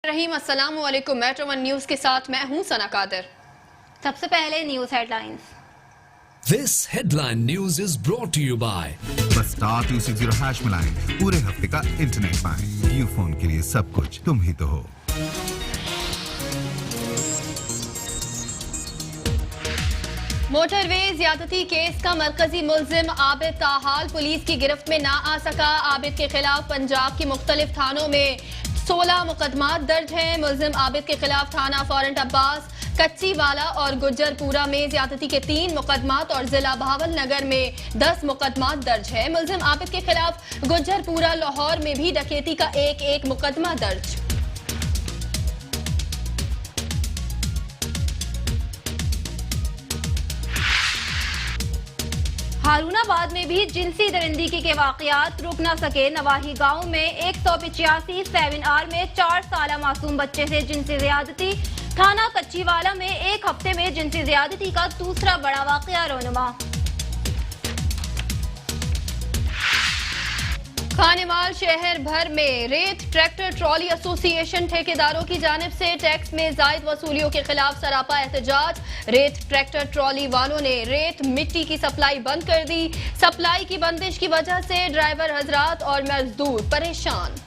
रहीम, अस्सलाम वालेकुम। Metro one news के साथ मैं हूं सना कादर। सबसे पहले news headlines. This headline news is brought to you by बस *260# मिलाएं, पूरे हफ्ते का इंटरनेट पाएं। यूफोन के लिए सब कुछ तुम ही तो हो। मोटरवे ज्यादती केस का मरकजी मुल्जिम आबिद ताहाल पुलिस की गिरफ्त में ना आ सका। आबिद के खिलाफ पंजाब की मुख्तलिफ थानों में 16 मुकदमात दर्ज हैं। मुल्जिम आबिद के खिलाफ थाना फॉरेंट अब्बास, कच्चीवाला और गुज्जरपुरा में ज्यादती के 3 मुकदमात और जिला बहावलनगर में 10 मुकदमात दर्ज है। मुल्जिम आबिद के खिलाफ गुज्जरपुरा, लाहौर में भी डकैती का एक मुकदमा दर्ज। हारूनाबाद में भी जिनसी दरिंदगी के वाकयात रुक न सके। नवाही गांव में 185 7R में 4 साल मासूम बच्चे से जिनसी ज्यादती। थाना कच्चीवाला में एक हफ्ते में जिनसी ज्यादती का दूसरा बड़ा वाकया रोनुमा। खानेवाल शहर भर में रेत ट्रैक्टर ट्रॉली एसोसिएशन ठेकेदारों की जानिब से टैक्स में जायद वसूलियों के खिलाफ सरापा एहतजाज। रेत ट्रैक्टर ट्रॉली वालों ने रेत मिट्टी की सप्लाई बंद कर दी। सप्लाई की बंदिश की वजह से ड्राइवर हजरात और मजदूर परेशान।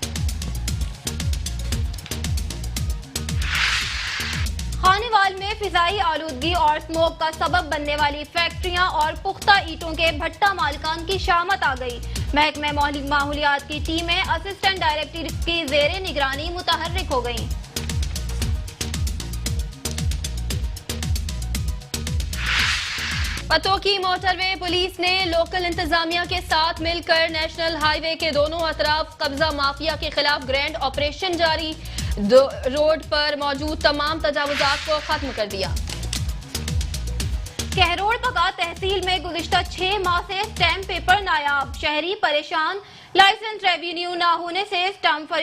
खानेवाल में फिजाई आलूदगी और स्मोक का सबब बनने वाली फैक्ट्रियां और पुख्ता ईंटों के भट्टा मालिकान की शामत आ गई। महकमे माहौलियात की टीमें असिस्टेंट डायरेक्टर की जेरे निगरानी मुतहर्रिक हो गईं। पतोकी मोटरवे पुलिस ने लोकल इंतजामिया के साथ मिलकर नेशनल हाईवे के दोनों अतराफ कब्जा माफिया के खिलाफ ग्रैंड ऑपरेशन जारी। रोड पर मौजूद तमाम तजावुजात को खत्म कर दिया। कहरोड़ पका तहसील में गुज़िश्ता 6 माह से स्टैम्प पेपर नायाब। शहरी परेशान। लाइसेंस रेवेन्यू न होने से स्टैम्प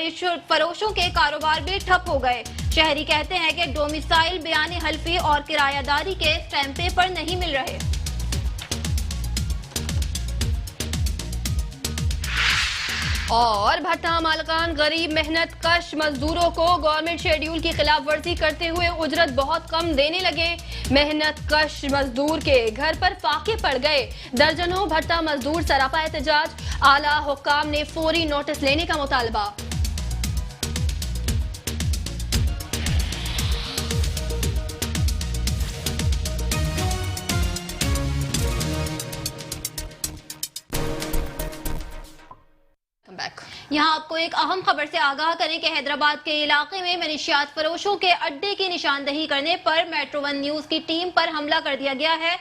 फरोशों के कारोबार भी ठप हो गए। शहरी कहते हैं कि डोमिसाइल, बयान हल्फी और किरायादारी के स्टैम्प पेपर नहीं मिल रहे। और भट्टा मालकान गरीब मेहनत कश मजदूरों को गवर्नमेंट शेड्यूल की खिलाफ वर्जी करते हुए उजरत बहुत कम देने लगे। मेहनत कश मजदूर के घर पर फाके पड़ गए। दर्जनों भट्टा मजदूर सरापा एहतजाज। आला हुक्काम ने फौरी नोटिस लेने का मुतालबा। यहाँ आपको एक अहम खबर से आगाह करें कि हैदराबाद के इलाके में मनशियात फरोशों के अड्डे की निशानदही करने पर मेट्रो वन न्यूज की टीम पर हमला कर दिया गया है।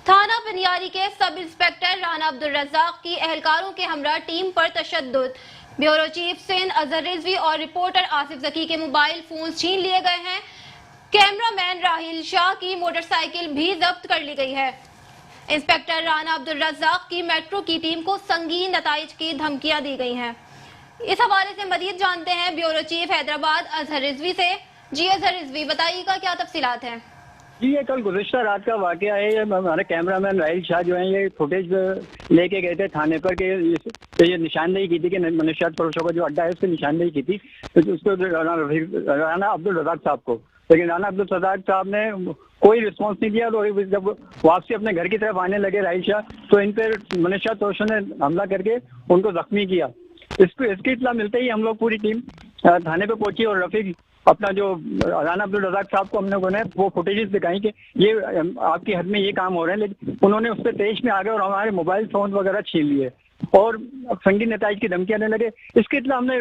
थाना पनियारी के सब इंस्पेक्टर राना अब्दुल रज़ाक की एहलकारों के हमरा टीम पर तशद्दुद। ब्यूरो चीफ सिंध अजहर रिजवी और रिपोर्टर आसिफ जकी के मोबाइल फोन छीन लिए गए हैं। कैमरामैन राहिल शाह की मोटरसाइकिल भी जब्त कर ली गई है। इंस्पेक्टर राना अब्दुल रज़ाक की मेट्रो की टीम को संगीन नताइज की धमकियां दी गई हैं। इस हवाले से मजीद जानते हैं ब्यूरो चीफ हैदराबाद अजहर रिजवी से। जी अजहर रिजवी, बताइएगा क्या तफसीलात हैं। जी, ये कल गुज़िश्ता रात का वाकया है। ये हमारे कैमरामैन राहिल शाह जो हैं ये फुटेज लेके गए थे थाने पर कि ये निशानदेही की थी कि मनशियात फरोशों का जो अड्डा है उसकी निशानदेही की थी तो उसको राना अब्दुल रज़ाक साहब को। लेकिन राना अब्दुल रज़ाक साहब ने कोई रिस्पॉन्स नहीं दिया। तो जब वापसी अपने घर की तरफ आने लगे राहिल शाह, तो इन पर मनशियात फरोशों ने हमला करके उनको जख्मी किया। इसकी इत्तला मिलते ही हम लोग पूरी टीम थाने पे पहुंची और रफीक अपना जो राना अब्दुल रज़ाक साहब को हमने उन्हें वो फुटेजेस दिखाई कि ये आपकी हद में ये काम हो रहे हैं। लेकिन उन्होंने उससे तेज में आ गए और हमारे मोबाइल फोन वगैरह छीन लिए और संगीन नताइज की धमकियां देने लगे। इसके इत्तला हमने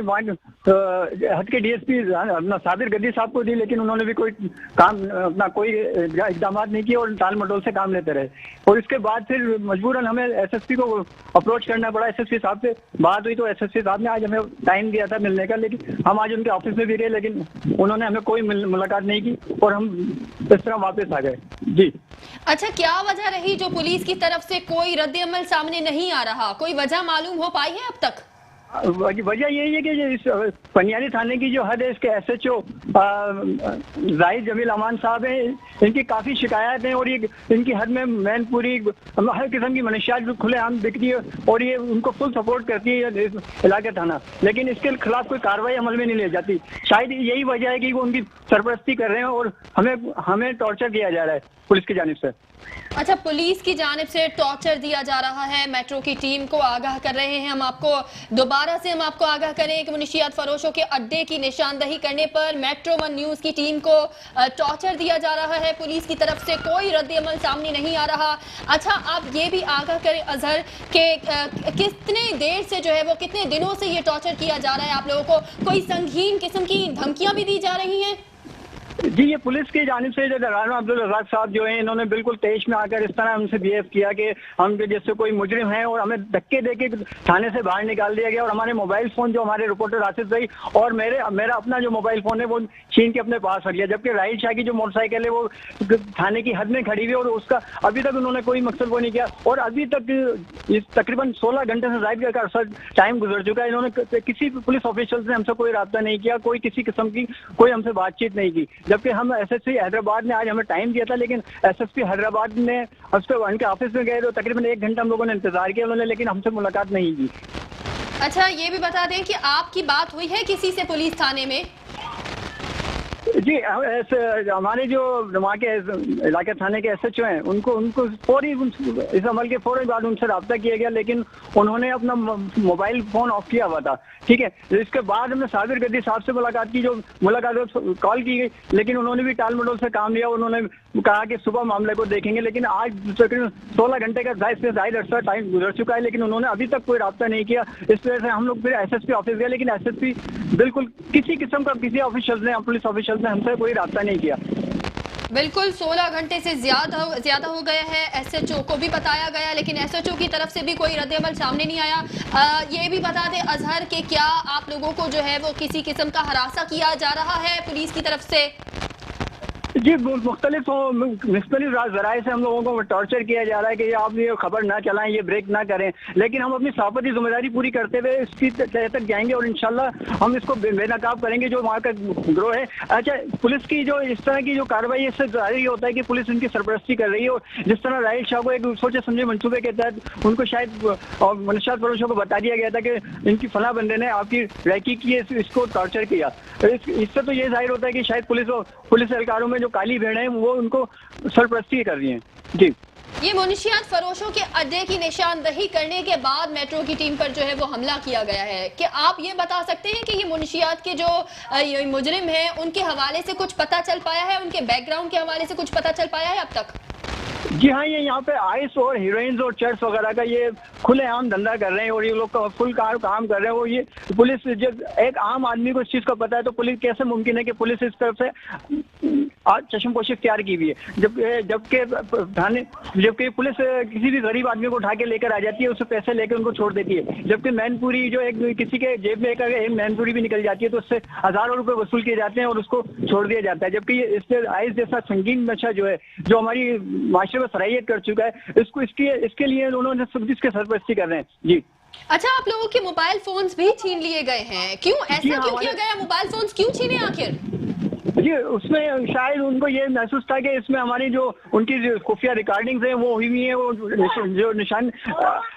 हद के डीएसपी अपना साबिर गद्दी साहब को दी, लेकिन उन्होंने भी कोई काम अपना कोई इकदाम नहीं किए और टाल मटोल से काम लेते रहे। और इसके बाद फिर मजबूरन हमें एसएसपी को अप्रोच करना पड़ा। एसएसपी साहब से बात हुई तो एसएसपी साहब ने आज हमें टाइम दिया था मिलने का, लेकिन हम आज उनके ऑफिस में भी गए लेकिन उन्होंने हमें कोई मुलाकात नहीं की और हम इस तरह वापस आ गए। जी अच्छा, क्या वजह रही जो पुलिस की तरफ से कोई रद्द-ए-अमल सामने नहीं आ रहा? कोई वजह मालूम हो पाई है अब तक? वजह यही है कि इस पनियारी थाने की जो हद है इसके एसएचओ जाहिद जमील अमान साहब हैं, इनकी काफी शिकायत है और ये इनकी हद में मैनपुरी हर किस्म की मनशियात खुलेआम दिखती है और ये उनको फुल सपोर्ट करती है इलाका थाना, लेकिन इसके खिलाफ कोई कार्रवाई अमल में नहीं ले जाती। शायद यही वजह है कि वो उनकी सरपरस्ती कर रहे हैं और हमें टॉर्चर किया जा रहा है पुलिस की जानिब से। अच्छा, पुलिस की जानिब से टॉर्चर दिया जा रहा है, मेट्रो की टीम को आगाह कर रहे हैं। हम आपको आगाह करें कि मुनशियात फरोशों के अड्डे की निशानदही करने पर मेट्रो वन न्यूज की टीम को टॉर्चर दिया जा रहा है। पुलिस की तरफ से कोई रद्द-ए-अमल सामने नहीं आ रहा। अच्छा, आप ये भी आगाह करें अजहर के कितने देर से जो है वो कितने दिनों से ये टॉर्चर किया जा रहा है आप लोगों को? कोई संगीन किस्म की धमकियां भी दी जा रही हैं? जी, ये पुलिस की जानिब से जो राना अब्दुल रज़ाक साहब जो हैं, इन्होंने बिल्कुल तेज में आकर इस तरह हमसे बिहेव किया कि हम जैसे कोई मुजरिम हैं और हमें धक्के देके थाने से बाहर निकाल दिया गया और हमारे मोबाइल फोन जो हमारे रिपोर्टर आसिफ भाई और मेरा अपना जो मोबाइल फोन है वो छीन के अपने पास रख लिया, जबकि राहिल शाह की जो मोटरसाइकिल है वो थाने की हद में खड़ी हुई और उसका अभी तक उन्होंने कोई मकसद वो नहीं किया और अभी तक तकरीबन 16 घंटे से ज़ायद का अर्सा टाइम गुजर चुका है। इन्होंने किसी पुलिस ऑफिशियल से हमसे कोई रब्ता नहीं किया, कोई किसी किस्म की कोई हमसे बातचीत नहीं की, जबकि हम एसएसपी हैदराबाद ने आज हमें टाइम दिया था, लेकिन एसएसपी हैदराबाद ने उनके ऑफिस में गए तो तकरीबन 1 घंटा हम लोगों ने इंतजार किया उन्होंने, लेकिन हमसे मुलाकात नहीं की। अच्छा, ये भी बता दें कि आपकी बात हुई है किसी से पुलिस थाने में? जी, हमारे जो वहाँ के इलाके थाने के एसएचओ हैं उनको फौरी इस अमल के फौरन बाद उनसे रब्ता किया गया, लेकिन उन्होंने अपना मोबाइल फोन ऑफ किया हुआ था। ठीक है, इसके बाद हमने साबिर गद्दी साहब से मुलाकात की, जो मुलाकात कॉल की गई, लेकिन उन्होंने भी टाल मटोल से काम लिया। उन्होंने कहा कि सुबह मामले को देखेंगे, लेकिन आज तकरीबन 16 घंटे का जायद अर्सा टाइम गुजर चुका है, लेकिन उन्होंने अभी तक कोई रब्ता नहीं किया। इस वजह से हम लोग फिर एसएसपी ऑफिस गए, लेकिन एसएसपी बिल्कुल किसी किस्म का किसी ऑफिशियल ने पुलिस ऑफिशियल ने हमसे कोई रब्ता नहीं किया। बिल्कुल 16 घंटे से ज्यादा हो गया है, एसएचओ को भी बताया गया, लेकिन एसएचओ की तरफ से भी कोई रद्द-ए-अमल सामने नहीं आया। ये भी बता दें अजहर के क्या आप लोगों को जो है वो किसी किस्म का हरासा किया जा रहा है पुलिस की तरफ से? जी, मुख्तलिफ ज़राए से हम लोगों को टॉर्चर किया जा रहा है कि आप ये खबर ना चलाएं, ये ब्रेक ना करें, लेकिन हम अपनी सहाफ़ती जिम्मेदारी पूरी करते हुए इसकी तह तक जाएंगे और इंशाल्लाह हम इसको बेनकाब करेंगे जो वहाँ का ग्रोह है। अच्छा, पुलिस की जो इस तरह की जो कार्रवाई इससे जाहिर होता है कि पुलिस उनकी सरपरस्ती कर रही है और जिस तरह राहिल शाह को एक सोचे समझे मंसूबे के तहत उनको शायद मनशियात फरोशों को बता दिया गया था कि इनकी फला बंदे ने आपकी रैकी की, इसको टॉर्चर किया। इससे तो ये जाहिर होता है कि शायद पुलिस एहलकारों में जो काली भेड़ है वो उनको सरपरस्ती कर रही हैं। जी, ये मुनशियात फरोशों के अड्डे की निशानदही करने के बाद मेट्रो की टीम पर जो है वो हमला किया गया है। कि आप ये बता सकते हैं कि ये मुनशियात के जो मुजरिम हैं उनके हवाले से कुछ पता चल पाया है, उनके बैकग्राउंड के हवाले से कुछ पता चल पाया है अब तक? जी हाँ, ये यहाँ पे आइस और हीरोइंस और चर्च वगैरह का ये खुलेआम धंधा कर रहे हैं और ये लोग फुल काम कर रहे हैं। वो ये पुलिस जब एक आम आदमी को इस चीज़ का पता है तो पुलिस कैसे मुमकिन है कि पुलिस इस तरफ से आज चश्मपोशी इख्तियार की हुई है, जबकि पुलिस किसी भी गरीब आदमी को उठा के लेकर आ जाती है, उससे पैसे लेकर उनको छोड़ देती है, जबकि मैनपुरी जो एक किसी के जेब में एक मैनपुरी भी निकल जाती है तो उससे हज़ारों रुपए वसूल किए जाते हैं और उसको छोड़ दिया जाता है। जबकि इससे आइस जैसा संगीन नशा जो है जो हमारी माशरे में सराहियत कर चुका है, इसके लिए उन्होंने सब इसके सरपरस्ती कर रहे हैं। जी, अच्छा, आप लोगों के मोबाइल फोन्स भी छीन लिए गए हैं, क्यों ऐसा क्यों किया गया? मोबाइल फोन्स क्यों छीने आखिर? जी, उसमें शायद उनको ये महसूस था कि इसमें हमारी जो उनकी खुफिया रिकॉर्डिंग्स हैं वो हुई हुई हैं, वो जो निशान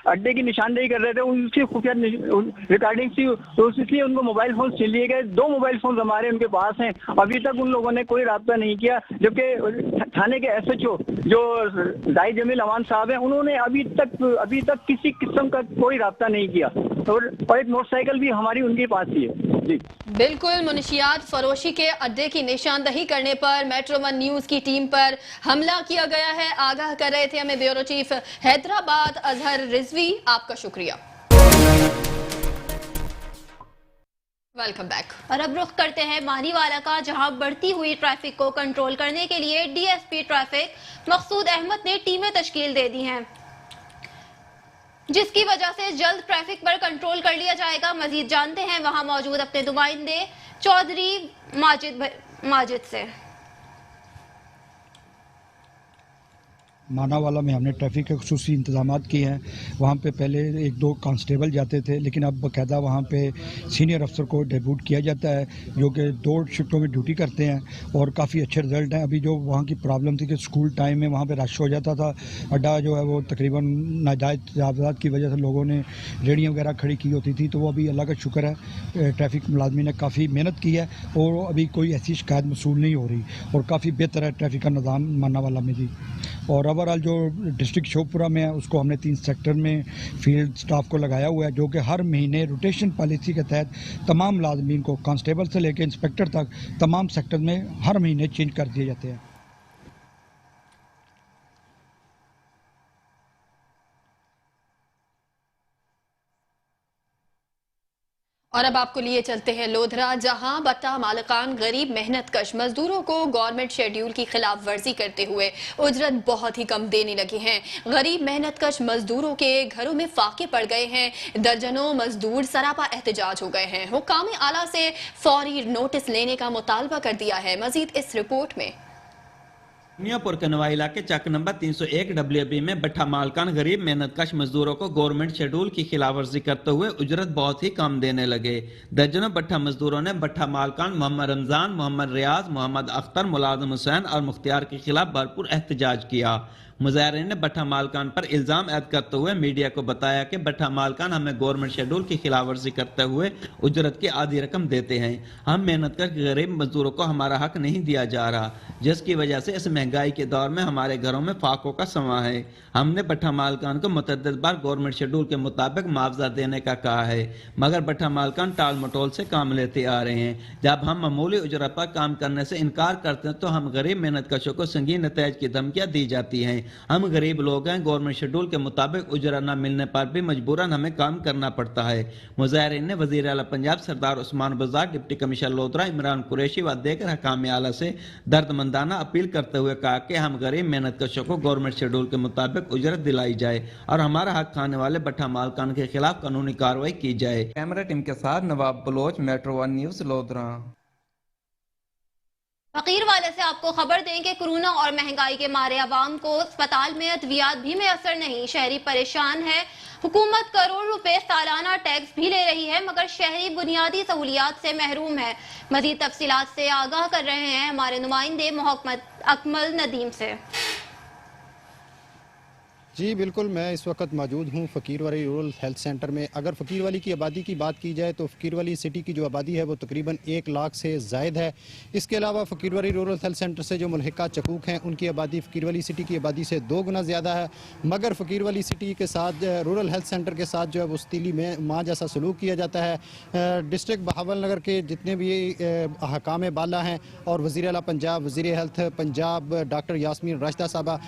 अड्डे की निशानदेही कर रहे थे उनकी खुफिया रिकॉर्डिंग्स थी, तो इसलिए उनको मोबाइल फोन छीन लिए गए। 2 मोबाइल फोन हमारे उनके पास हैं, अभी तक उन लोगों ने कोई रब्ता नहीं किया, जबकि थाने के एसएचओ जो जाहिद जमील अमान साहब हैं उन्होंने अभी तक किसी किस्म का कोई रब्ता नहीं किया और एक मोटरसाइकिल भी हमारी उनके पास ही है। जी, बिल्कुल, मुनशियात फरोशी के अड्डे की निशानदही करने पर मेट्रो वन न्यूज की टीम पर हमला किया गया है। आगाह कर रहे थे हमें ब्यूरो चीफ हैदराबाद अजहर रिजवी, आपका शुक्रिया। Welcome back. और अब रुख करते हैं मानीवाला का, जहां बढ़ती हुई ट्रैफिक को कंट्रोल करने के लिए डीएसपी ट्रैफिक मकसूद अहमद ने टीमें तश्कील दे दी हैं, जिसकी वजह से जल्द ट्रैफिक पर कंट्रोल कर लिया जाएगा। मजीद जानते हैं वहां मौजूद अपने नुमाइंदे चौधरी माजिद से। मानावाला में हमने ट्रैफिक के खुसूसी इंतजाम किए हैं। वहाँ पे पहले 1-2 कांस्टेबल जाते थे, लेकिन अब बाकायदा वहाँ पे सीनियर अफसर को डेप्यूट किया जाता है जो कि 2 शिफ्टों में ड्यूटी करते हैं और काफ़ी अच्छे रिजल्ट हैं। अभी जो वहाँ की प्रॉब्लम थी कि स्कूल टाइम में वहाँ पे रश हो जाता था, अड्डा जो है वो तकरीबन नाजायज़ तजावुज़ात की वजह से लोगों ने रेहड़ियाँ वगैरह खड़ी की होती थी, तो वो अभी अल्लाह का शुक्र है ट्रैफिक मुलाजमी ने काफ़ी मेहनत की है और अभी कोई ऐसी शिकायत मसूल नहीं हो रही और काफ़ी बेहतर है ट्रैफिक का निज़ाम मानावाला में जी। और ओवरऑल जो डिस्ट्रिक्ट शोपुरा में है उसको हमने 3 सेक्टर में फील्ड स्टाफ को लगाया हुआ है, जो कि हर महीने रोटेशन पॉलिसी के तहत तमाम मुलाजमीन को कांस्टेबल से लेकर इंस्पेक्टर तक तमाम सेक्टर में हर महीने चेंज कर दिए जाते हैं। और अब आपको लिए चलते हैं लोधरा, जहां बट्टा मालिकान गरीब मेहनतकश मजदूरों को गवर्नमेंट शेड्यूल की खिलाफ वर्जी करते हुए उजरत बहुत ही कम देने लगी हैं। गरीब मेहनतकश मजदूरों के घरों में फाके पड़ गए हैं। दर्जनों मजदूर सरापा एहतजाज हो गए हैं। हुकाम आला से फौरी नोटिस लेने का मुतालबा कर दिया है। मजीद इस रिपोर्ट में। मियाँपुर कनवा इलाके चक नंबर 301 WB में भट्ठा मालकान गरीब मेहनतकश मजदूरों को गवर्नमेंट शेड्यूल की खिलाफ वर्जी करते हुए उजरत बहुत ही कम देने लगे। दर्जनों भट्ठा मजदूरों ने भट्ठा मालकान मोहम्मद रमजान, मोहम्मद रियाज, मोहम्मद अख्तर, मुलाजिम हुसैन और मुख्तियार के खिलाफ भरपूर एहतजाज किया। मुजाहिरीन ने भट्ठा मालकान पर इल्जाम ऐद करते हुए मीडिया को बताया कि भट्ठा मालकान हमें गवर्नमेंट शेड्यूल की खिलाफ वर्जी करते हुए उजरत की आधी रकम देते हैं। हम मेहनत कर गरीब मजदूरों को हमारा हक नहीं दिया जा रहा, जिसकी वजह से इस महंगाई के दौर में हमारे घरों में फाकों का समा है। हमने भट्ठा मालकान को मुतअद्दिद बार गवर्नमेंट शेड्यूल के मुताबिक मुआवजा देने का कहा है, मगर भट्ठा मालकान टाल मटोल से काम लेते आ रहे हैं। जब हम मामूली उजरत पर काम करने से इनकार करते हैं तो हम गरीब मेहनत कशों को संगीन नतज की धमकियां दी जाती हैं। हम गरीब लोग हैं, गवर्नमेंट शेड्यूल के मुताबिक उजरत न मिलने पर भी मजबूरन हमें काम करना पड़ता है। मुजाहिरीन ने वजीर आला पंजाब सरदार उस्मान बज़ार, डिप्टी कमिश्नर लोधरा इमरान कुरैशी व दीगर हकाम आला से दर्दमंदाना अपील करते हुए कहा कि हम गरीब मेहनत कशों को गवर्नमेंट शेड्यूल के मुताबिक उजरत दिलाई जाए और हमारा हक खाने वाले भट्ठा मालकान के खिलाफ कानूनी कार्रवाई की जाए। कैमरा टीम के साथ नवाब बलोच, मेट्रो 1 न्यूज लोधरा। फकीर वाले से आपको खबर दें कि कोरोना और महंगाई के मारे आवाम को अस्पताल में अद्वियात भी में असर नहीं। शहरी परेशान है। हुकूमत करोड़ रुपए सालाना टैक्स भी ले रही है, मगर शहरी बुनियादी सहूलियात से महरूम है। मजीद तफसीलात से आगाह कर रहे हैं हमारे नुमाइंदे मोहम्मद अकमल नदीम से। जी बिल्कुल, मैं इस वक्त मौजूद हूँ फ़कीरवाली रूरल हेल्थ सेंटर में। अगर फ़कीरवाली की आबादी की बात की जाए तो फ़कीरवाली सिटी की जो आबादी है वो तकरीबन 1 लाख से ज़ायद है। इसके अलावा फ़कीरवाली रूरल हेल्थ सेंटर से जो मुल्हिका चकूक हैं उनकी आबादी फ़कीरवाली सिटी की आबादी से 2 गुना ज़्यादा है, मगर फ़कीरवाली सिटी के साथ रूरल हेल्थ सेंटर के साथ जो है वो स्तीली में माँ जैसा सलूक किया जाता है। डिस्ट्रिक्ट बहावलनगर के जितने भी हकाम बाला हैं और वज़ीर आला पंजाब, वज़ीर हेल्थ पंजाब डॉक्टर यास्मीन राशिदा साहबा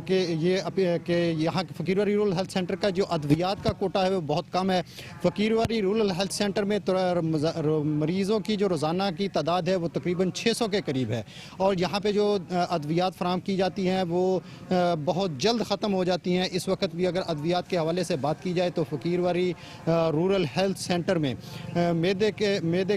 के यहाँ फ़कीरवाली रूरल हेल्थ सेंटर का जो अद्वियात का कोटा है वो बहुत कम है। फ़कीरवाली रूरल हेल्थ सेंटर में मरीज़ों की जो रोज़ाना की तादाद है वो तकरीबन 600 के करीब है और यहाँ पे जो अद्वियात फराम की जाती हैं वो बहुत जल्द ख़त्म हो जाती हैं। इस वक्त भी अगर अद्वियात के हवाले से बात की जाए तो फ़कीरवाली रूरल हेल्थ सेंटर में मैदे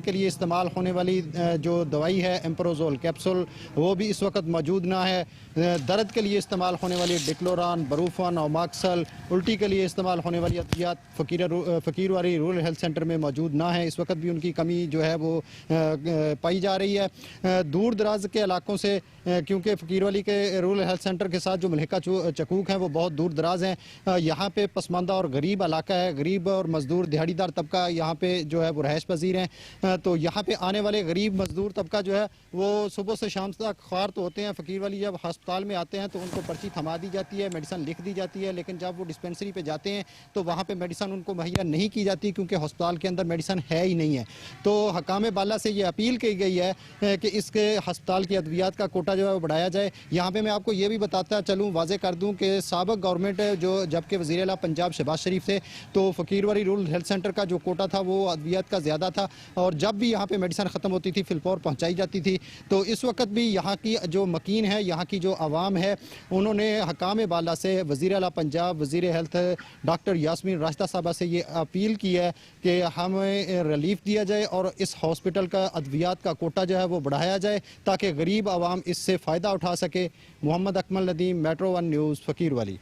के लिए इस्तेमाल होने वाली जो दवाई है एम्प्रोजोल कैप्सूल वो भी इस वक्त मौजूद ना है। दर्द के लिए इस्तेमाल होने वाली डिक्लोरान, बरूफन और माक्सल, उल्टी के लिए इस्तेमाल होने वाली अद्वियात फ़कीरवाली रूरल हेल्थ सेंटर में मौजूद ना है। इस वक्त भी उनकी कमी जो है वो पाई जा रही है। दूर दराज के इलाकों से क्योंकि फ़कीरवाली के रूरल हेल्थ सेंटर के साथ जो मुल्हिका चकूक हैं वो बहुत दूर दराज हैं। यहाँ पे पसमानदा और गरीब इलाका है, गरीब और मज़दूर दिहाड़ीदार तबका यहाँ पे जो है वो रहायश पजीर हैं। तो यहाँ पे आने वाले गरीब मज़दूर तबका जो है वो सुबह से शाम तक ख्वार तो होते हैं। फ़कीरवाली जब अस्पताल में आते हैं तो उनको पर्ची थमा दी जाती है, मेडिसिन लिख दी जाती है, लेकिन जब वो डिस्पेंसरी पे जाते हैं तो वहाँ पे मेडिसिन उनको मुहैया नहीं की जाती क्योंकि अस्पताल के अंदर मेडिसिन है ही नहीं है। तो हकाम बाला से ये अपील की गई है कि इसके अस्पताल की अद्वियात का कोटा जो है वो बढ़ाया जाए। यहाँ पे मैं आपको ये भी बताता चलूँ, वाजे कर दूँ कि साबिक़ गवर्नमेंट जो जबकि वज़ीर आला पंजाब शहबाज शरीफ थे तो फ़कीरवाली रूरल हेल्थ सेंटर का जो कोटा था वो अद्वियात का ज़्यादा था और जब भी यहाँ पे मेडिसिन ख़त्म होती थी फिलपौर पहुँचाई जाती थी। तो इस वक्त भी यहाँ की जो मकीन है, यहाँ की जो आवाम है, उन्होंने हकाम बाला से वज़ीर वज़ीर आला पंजाब वज़ीर हेल्थ डॉक्टर यास्मीन राशिदा साहबा से ये अपील की है कि हमें रिलीफ दिया जाए और इस हॉस्पिटल का अद्वियात का कोटा जो है वो बढ़ाया जाए ताकि गरीब आवाम इससे फ़ायदा उठा सके। मोहम्मद अकमल नदीम, मेट्रो 1 न्यूज़, फ़कीर वाली।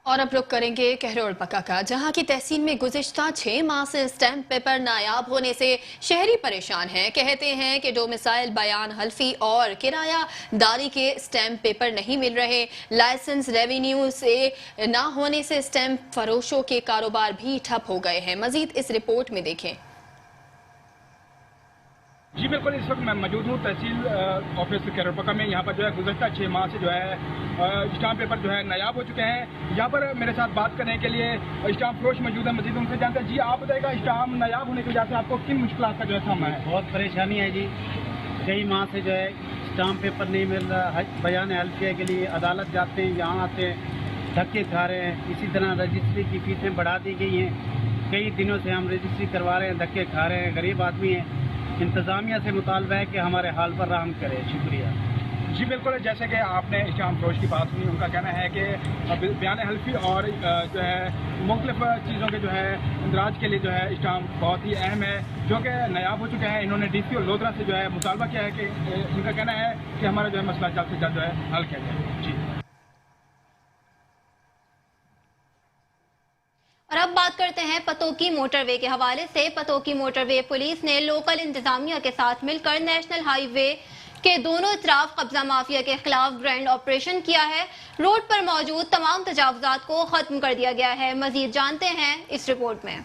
और अब रुक करेंगे कहरोड़ पक्का का, जहां की तहसील में गुज़िश्ता 6 माह से स्टैंप पेपर नायाब होने से शहरी परेशान हैं। कहते हैं कि डोमिसाइल, बयान हल्फी और किरायादारी के स्टैंप पेपर नहीं मिल रहे। लाइसेंस रेवेन्यू से ना होने से स्टैंप फरोशों के कारोबार भी ठप हो गए हैं। मजीद इस रिपोर्ट में देखें। जी बिल्कुल, इस वक्त मैं मौजूद हूँ तहसील ऑफिस कैरोपका में। यहाँ पर जो है गुज़श्ता 6 माह से जो है स्टाम्प पेपर जो है नायाब हो चुके हैं। यहाँ पर मेरे साथ बात करने के लिए स्टाम्प फरोश मौजूद है, मजीद उनसे जानते हैं। जी आप बताइएगा, स्टाम्प नायाब होने की वजह से आपको किन मुश्किलात का जो है सामना है? बहुत परेशानी है जी, कई माह से जो है स्टाम्प पेपर नहीं मिल रहा। बयान हल्फिया के लिए अदालत जाते हैं, यहाँ आते हैं, धक्के खा रहे हैं। इसी तरह रजिस्ट्री की फीसें बढ़ा दी गई हैं। कई दिनों से हम रजिस्ट्री करवा रहे हैं, धक्के खा रहे हैं। गरीब आदमी हैं, इंतज़ामिया से मुतालबा है कि हमारे हाल पर रहम करे। शुक्रिया। जी बिल्कुल, जैसे कि आपने स्टाम्प फरोश की बात सुनी, उनका कहना है कि बयान हल्फी और जो है मुख्तलिफ चीज़ों के जो है इंदराज के लिए जो है स्टाम्प बहुत ही अहम है, जो कि नायाब हो चुके हैं। इन्होंने DC और लोधरा से जो है मुतालबा किया है कि उनका कहना है कि हमारा जो है मसला जल्द से जल्द जो है हल किया जाए। जी। और अब बात करते हैं पतोकी मोटरवे के हवाले से। पतोकी मोटरवे पुलिस ने लोकल इंतजामिया के साथ मिलकर नेशनल हाईवे के दोनों तरफ कब्जा माफिया के खिलाफ ग्रैंड ऑपरेशन किया है। रोड पर मौजूद तमाम तजावुजात को खत्म कर दिया गया है। मजीद जानते हैं इस रिपोर्ट में।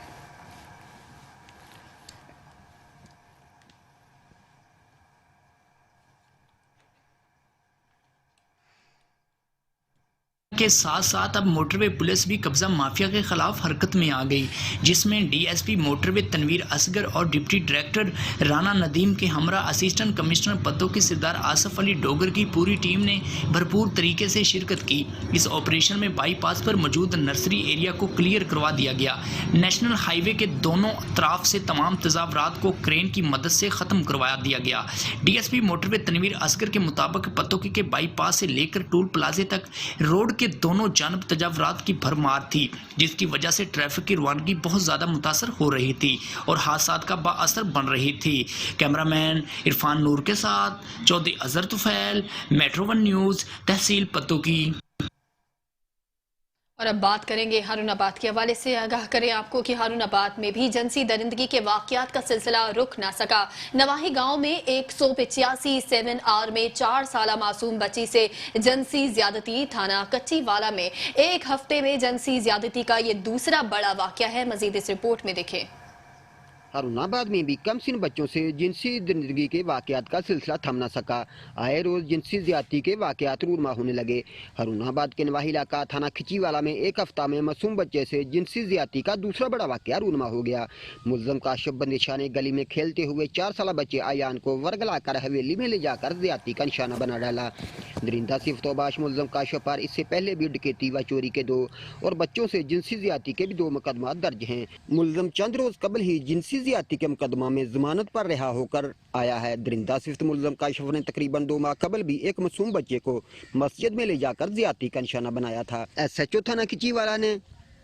के साथ साथ अब मोटरवे पुलिस भी कब्जा माफिया के खिलाफ हरकत में आ गई, जिसमें DSP मोटरवे तनवीर असगर और डिप्टी डायरेक्टर राना नदीम के हमरा असिस्टेंट कमिश्नर पतोकी सरदार आसफ अली डोगर की पूरी टीम ने भरपूर तरीके से शिरकत की। इस ऑपरेशन में बाईपास पर मौजूद नर्सरी एरिया को क्लियर करवा दिया गया। नेशनल हाईवे के दोनों तरफ से तमाम तजावरात को क्रेन की मदद से ख़त्म करवा दिया गया। DSP मोटरवे तनवीर असगर के मुताबिक पतोकी के बाईपास से लेकर टोल प्लाजे तक रोड के दोनों जानब तजावरात की भरमार थी, जिसकी वजह से ट्रैफिक की रवानगी बहुत ज़्यादा मुतासर हो रही थी और हादसात का बाअसर बन रही थी। कैमरामैन इरफान नूर के साथ चौधरी अजहर तुफैल, मेट्रो 1 न्यूज़, तहसील पतोकी। और अब बात करेंगे हारूनाबाद के हवाले से। आगाह करें आपको कि हारूनाबाद में भी जिनसी दरिंदगी के वाकयात का सिलसिला रुक ना सका। नवाही गांव में 185 7R में 4 साला मासूम बच्ची से जिनसी ज्यादती। थाना कच्चीवाला में एक हफ्ते में जिनसी ज्यादती का ये दूसरा बड़ा वाकया है। मजीद इस रिपोर्ट में देखें। हारूनाबाद में भी कमसिन बच्चों से जिनसी दरिंदगी के वाकयात का सिलसिला थम न सका। आए रोज जिनसी ज्यादती के वाकयात रूनमा होने लगे। हारूनाबाद के नवाही इलाका थाना खिचीवाला में एक हफ्ता में मासूम बच्चे से जिनसी ज्यादती का दूसरा बड़ा वाकया रूनमा हो गया। मुल्ज़म काशिफ बंदिशा ने गली में खेलते हुए 4 साला बच्चे आयान को वर्गलाकर हवेली में ले जाकर ज्यादती का निशाना बना डाला। दरिंदा सिर्फ तोबाश मुल्ज़म काशिफ पर इससे पहले भी डकैती व चोरी के 2 और बच्चों से जिनसी ज्यादती के भी 2 मुकदमा दर्ज हैं। मुल्ज़म चंद रोज कबल ही जिनसी ज्यादती के मुकदमा में जमानत पर रिहा होकर आया है। दरिंदा सिर्फ मुल्ज़म काशिफ ने तकरीबन 2 माह कबल भी एक मासूम बच्चे को मस्जिद में ले जाकर ज्यादती का निशाना बनाया था। SHO थाना खिचीवाला ने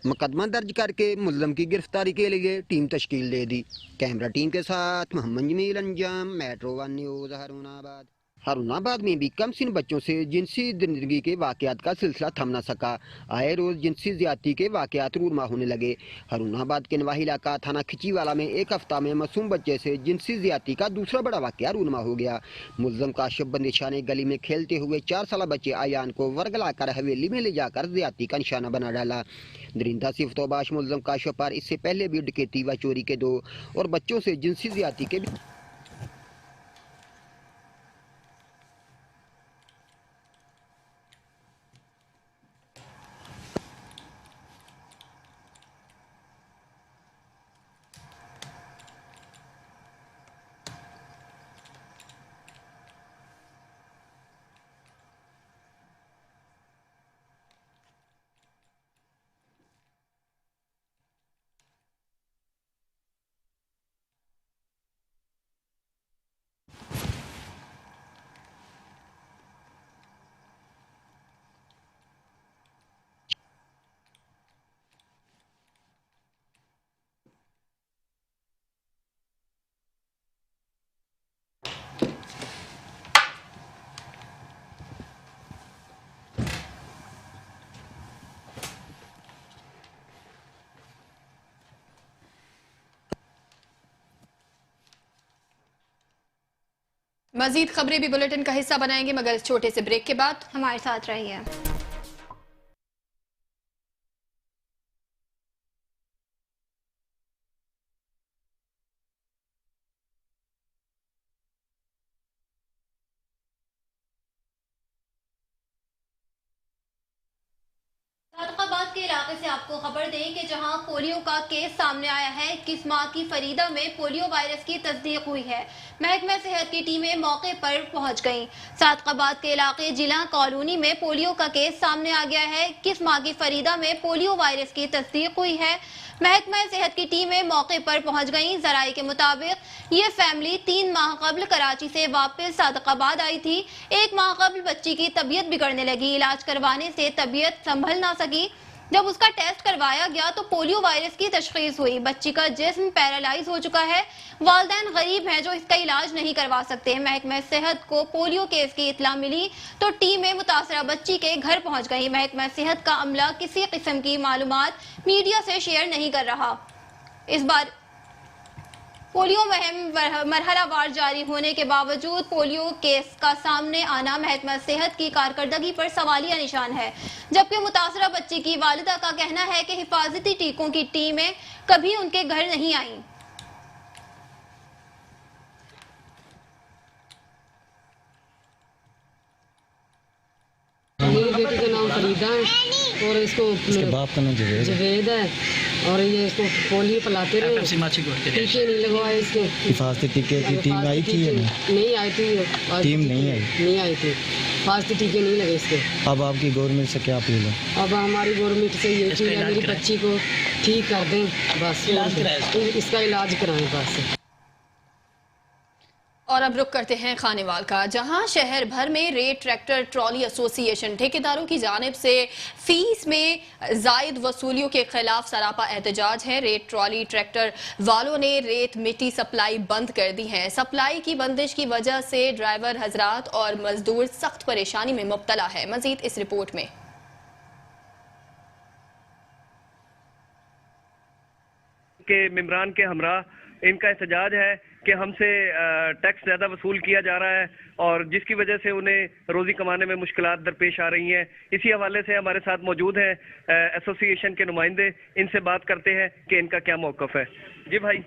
मुकदमा दर्ज करके मुल्ज़म की गिरफ्तारी के लिए टीम तश्कील दे दी। कैमरा टीम के साथ मोहम्मद जमील अंजाम, मेट्रो 1 न्यूज़, हारूनाबाद। हारूनाबाद में भी कमसिन बच्चों से जिनसी दरिंदगी के वाकयात का सिलसिला थम न सका। आए रोज जिनसी ज्यादती के वाकयात रूनमा होने लगे। हारूनाबाद के नवाही इलाका थाना खिचीवाला में एक हफ्ता में मासूम बच्चे से जिनसी ज्यादती का दूसरा बड़ा वाकया रूनमा हो गया। मुल्ज़म काशिफ बंदिशा ने गली में खेलते हुए 4 साला बच्चे आयान को वर्गलाकर हवेली में ले जाकर ज्यादती का निशाना बना डाला। दरिंदा सिर्फ तोबाश मुल्ज़म काशिफ पर इससे पहले भी डकैती व चोरी के 2 और बच्चों से जिनसी ज्यादती के भी मजीद खबरें भी बुलेटिन का हिस्सा बनाएंगे, मगर इस छोटे से ब्रेक के बाद हमारे साथ रहिए। सादकाबाद के इलाके से आपको खबर दें कि जहां पोलियो का केस सामने आया है, 21 माह की फरीदा में पोलियो वायरस की तस्दीक हुई है। महकमा सेहत की टीमें मौके पर पहुंच गईं। सादकाबाद के इलाके जिला कॉलोनी में पोलियो का केस सामने आ गया है। 21 माह की फरीदा में पोलियो वायरस की तस्दीक हुई है। महकमा सेहत की टीमें मौके पर पहुंच गईं। जराये के मुताबिक ये फैमिली 3 माह कबल कराची से वापस सादकाबाद आई थी। 1 माह कबल बच्ची की तबीयत बिगड़ने लगी। इलाज करवाने से तबीयत संभल ना सकी। जब उसका टेस्ट करवाया गया तो पोलियो वायरस की तशखीस हुई। बच्ची का जिस्म पैरालाइज हो चुका है। वालिदैन गरीब हैं जो इसका इलाज नहीं करवा सकते। महकमा सेहत को पोलियो केस की इत्तला मिली तो टीमें मुतासरा बच्ची के घर पहुंच गई। महकमा सेहत का अमला किसी किस्म की मालूमात मीडिया से शेयर नहीं कर रहा। इस बार पोलियो मुहिम मरहलावार जारी होने के बावजूद पोलियो केस का सामने आना महकमा सेहत की कारकर्दगी पर सवालिया निशान है। जबकि मुतासरा बच्ची की वालिदा का कहना है कि हिफाजती टीकों की टीमें कभी उनके घर नहीं आईं। मेरी बेटी का नाम फरीदा है और इसको बाप का नाम जवेद है और ये इसको पोलियो पिलाते रहे, टीके नहीं लगवाए इसके। हिफाजती टीके की टीम आई थी या नहीं आई थी? टीम नहीं आई थी। हिफाजती टीके नहीं लगे इसके। अब आपकी गवर्नमेंट से क्या अपील है? अब हमारी गवर्नमेंट से ये चीज़ है मेरी बच्ची को ठीक कर दें, बस इसका इलाज कराएं बस। और अब रुक करते हैं खानेवाल का, जहां शहर भर में रेत ट्रैक्टर ट्रॉली एसोसिएशन ठेकेदारों की जानिब से फीस में जायद वसूलियों के खिलाफ सरापा एहतजाज है। रेत ट्रॉली ट्रैक्टर वालों ने रेत मिट्टी सप्लाई बंद कर दी है। सप्लाई की बंदिश की वजह से ड्राइवर हजरात और मजदूर सख्त परेशानी में मुब्तला है। मजीद इस रिपोर्ट में। के मेम्बरान के हमरा इनका एहतजाज है कि हमसे टैक्स ज़्यादा वसूल किया जा रहा है और जिसकी वजह से उन्हें रोज़ी कमाने में मुश्किलात दरपेश आ रही हैं। इसी हवाले से हमारे साथ मौजूद हैं एसोसिएशन के नुमाइंदे, इनसे बात करते हैं कि इनका क्या मौक़िफ़ है। जी भाई।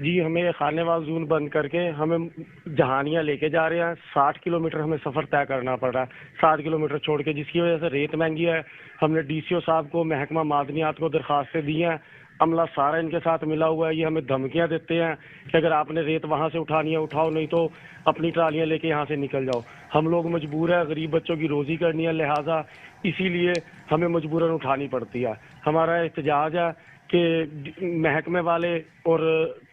जी, हमें खानेवाल जोन बंद करके हमें जहानिया लेके जा रहे हैं। 60 किलोमीटर हमें सफ़र तय करना पड़ रहा है, 7 किलोमीटर छोड़ के, जिसकी वजह से रेत महंगी है। हमने DCO साहब को, महकमा मादनियात को दरख्वास्तें दी हैं। अमला सारा इनके साथ मिला हुआ है। ये हमें धमकियां देते हैं कि अगर आपने रेत वहां से उठानी है उठाओ, नहीं तो अपनी ट्रालियां लेके यहाँ से निकल जाओ। हम लोग मजबूर है, गरीब बच्चों की रोजी करनी है, लिहाजा इसीलिए हमें मजबूरन उठानी पड़ती है। हमारा एहतजाज है कि महकमे वाले और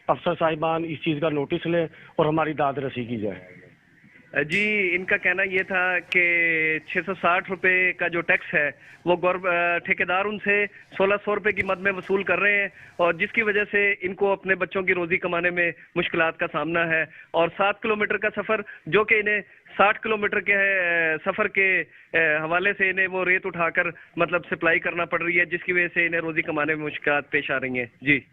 अफसर साहिबान इस चीज़ का नोटिस लें और हमारी दाद रसी की जाए। जी, इनका कहना ये था कि 660 रुपए का जो टैक्स है वो ठेकेदार उनसे 1600 रुपए की मद में वसूल कर रहे हैं और जिसकी वजह से इनको अपने बच्चों की रोजी कमाने में मुश्किलात का सामना है। और 7 किलोमीटर का सफ़र जो कि इन्हें 60 किलोमीटर के सफ़र के हवाले से इन्हें वो रेत उठाकर मतलब सप्लाई करना पड़ रही है, जिसकी वजह से इन्हें रोजी कमाने में मुश्किलात पेश आ रही हैं। जी।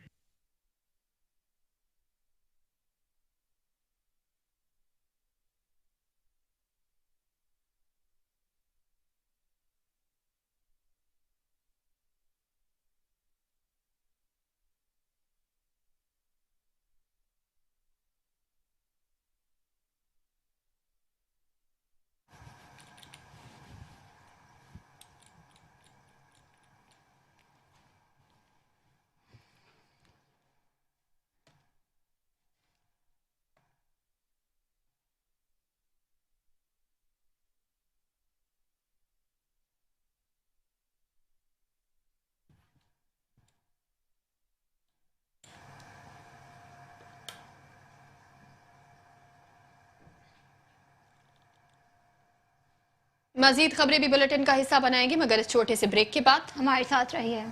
मजीद खबरें भी बुलेटिन का हिस्सा बनाएंगे, मगर इस छोटे से ब्रेक के बाद हमारे साथ रहिए।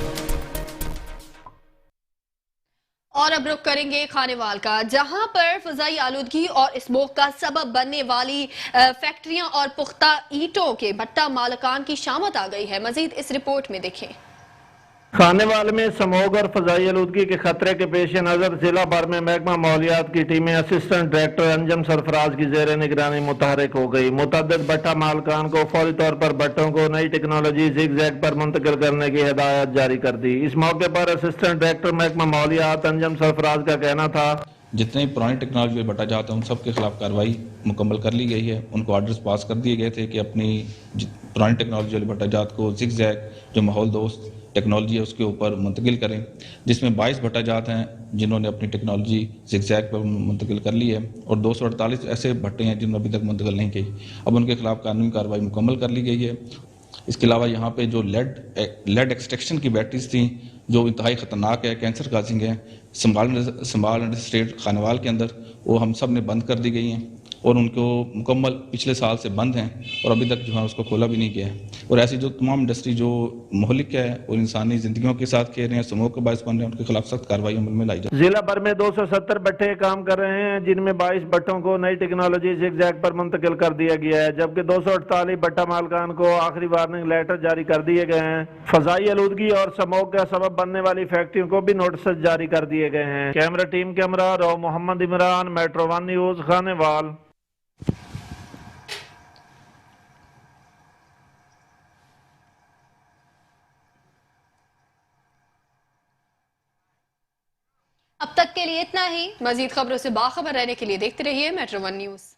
और अब रुक करेंगे खानेवाल का, जहां पर फजाई आलूदगी और स्मोक का सबब बनने वाली फैक्ट्रियां और पुख्ता ईंटों के भट्टा मालकान की शामत आ गई है। मजीद इस रिपोर्ट में देखें। खानेवाल में स्मोग और फजाई आलूदगी के खतरे के पेश नजर जिला भर में महकमा माहौलियात की टीमें असिस्टेंट डायरेक्टर अंजम सरफराज की जेर निगरानी मुतहरिक हो गई। मुतअद्दिद भट्टा मालकान को फौरी तौर पर भट्टों को नई टेक्नोलॉजी जिग-जैग पर मुंतकिल करने की हिदायत जारी कर दी। इस मौके पर असिस्टेंट डायरेक्टर महकमा माहौलियात अंजम सरफराज का कहना था, जितने पुरानी टेक्नोलॉजी भट्टा जाते हैं उन सब के खिलाफ कार्रवाई मुकम्मल कर ली गई है। उनको ऑर्डर्स पास कर दिए गए थे कि अपनी पुरानी टेक्नोलॉजी वाले भट्टा जात को जिग-जैग जो माहौल दोस्त टेक्नोलॉजी है उसके ऊपर मुंतकिल करें, जिसमें 22 भट्टा जात हैं जिन्होंने अपनी टेक्नोलॉजी जिग-जैग पर मुंतकिल कर ली है और 248 ऐसे भट्टे हैं जिन्होंने अभी तक मुंतकिल नहीं की। अब उनके खिलाफ कानूनी कार्रवाई मुकम्मल कर ली गई है। इसके अलावा यहाँ पे जो लेड एक्सट्रैक्शन की बैटरीज थी जो इंतहाई ख़तरनाक है, कैंसर काजिंग है, संभाल स्टेट खानेवाल के अंदर, वो हम सब ने बंद कर दी गई हैं और उनको मुकम्मल पिछले साल से बंद हैं और अभी तक जो है उसको खोला भी नहीं गया है। और ऐसी जो तमाम इंडस्ट्री जो मुहलिक है और इंसानी जिंदगियों के साथ खेल रहे हैं, समूह के बायस बन रहे हैं, उनके खिलाफ सख्त कार्रवाई अमल में लाई जाए। जिला भर में 270 भट्टे काम कर रहे हैं जिनमें 22 भट्टों को नई टेक्नोलॉजी जिग-जैग पर मुंतकिल कर दिया गया है, जबकि 248 भट्टा मालकान को आखिरी वार्निंग लेटर जारी कर दिए गए हैं। फजाई आलूदगी और स्मोक का सबब बनने वाली फैक्ट्रियों को भी नोटिस जारी कर दिए गए हैं। कैमरा टीम कैमरा रो मोहम्मद इमरान, मेट्रो 1 न्यूज, खानेवाल। अब तक के लिए इतना ही। मजीद खबरों से बाखबर रहने के लिए देखते रहिए मेट्रो 1 न्यूज।